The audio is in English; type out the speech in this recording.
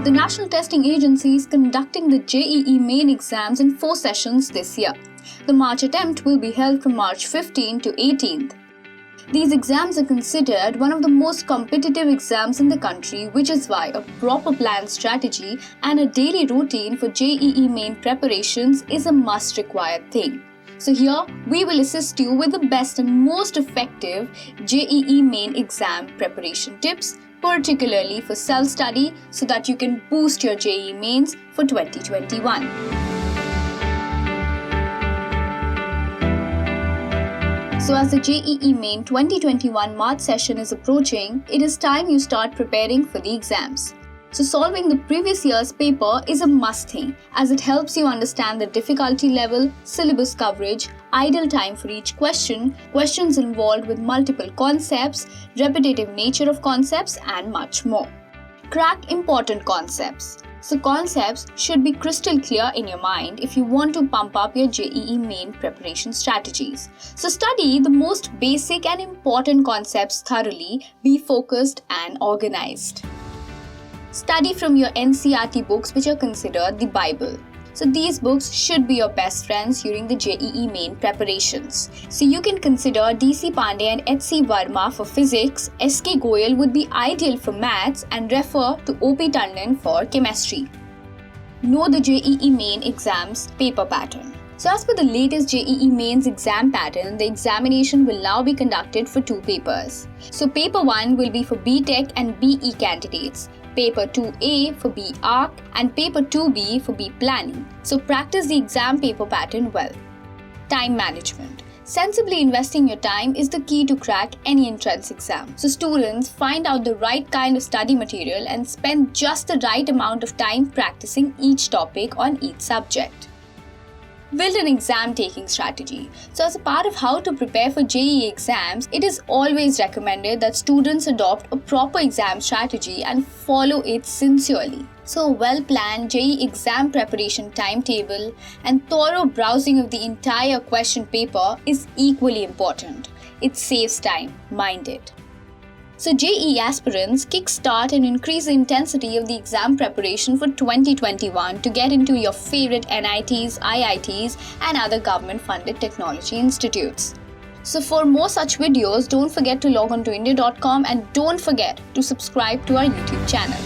The National Testing Agency is conducting the JEE Main exams in 4 sessions this year. The March attempt will be held from March 15 to 18th. These exams are considered one of the most competitive exams in the country, which is why a proper planned strategy and a daily routine for JEE Main preparations is a must-required thing. So here, we will assist you with the best and most effective JEE Main exam preparation tips, particularly for self-study, so that you can boost your JEE Mains for 2021. So as the JEE Main 2021 March session is approaching, it is time you start preparing for the exams. So solving the previous year's paper is a must thing, as it helps you understand the difficulty level, syllabus coverage, ideal time for each question, questions involved with multiple concepts, repetitive nature of concepts, and much more. Crack important concepts. So concepts should be crystal clear in your mind if you want to pump up your JEE Main preparation strategies. So study the most basic and important concepts thoroughly, be focused and organized. Study from your NCERT books, which are considered the Bible. So these books should be your best friends during the JEE Main preparations. So you can consider DC Pandey and HC Verma for physics, SK Goyal would be ideal for maths, and refer to OP Tandon for chemistry. Know the JEE Main exams paper pattern. So as per the latest JEE Mains exam pattern, the examination will now be conducted for 2 papers. So paper 1 will be for B.Tech and BE candidates, paper 2A for B Arc, and paper 2B for B Planning. So practice the exam paper pattern well. Time management. Sensibly investing your time is the key to crack any entrance exam. So students, find out the right kind of study material and spend just the right amount of time practicing each topic on each subject. Build an exam taking strategy. So as a part of how to prepare for JEE exams, it is always recommended that students adopt a proper exam strategy and follow it sincerely. So a well-planned JEE exam preparation timetable and thorough browsing of the entire question paper is equally important. It saves time, mind it. So JEE aspirants kickstart and increase the intensity of the exam preparation for 2021 to get into your favorite NITs, IITs and other government-funded technology institutes. So for more such videos, don't forget to log on to India.com and don't forget to subscribe to our YouTube channel.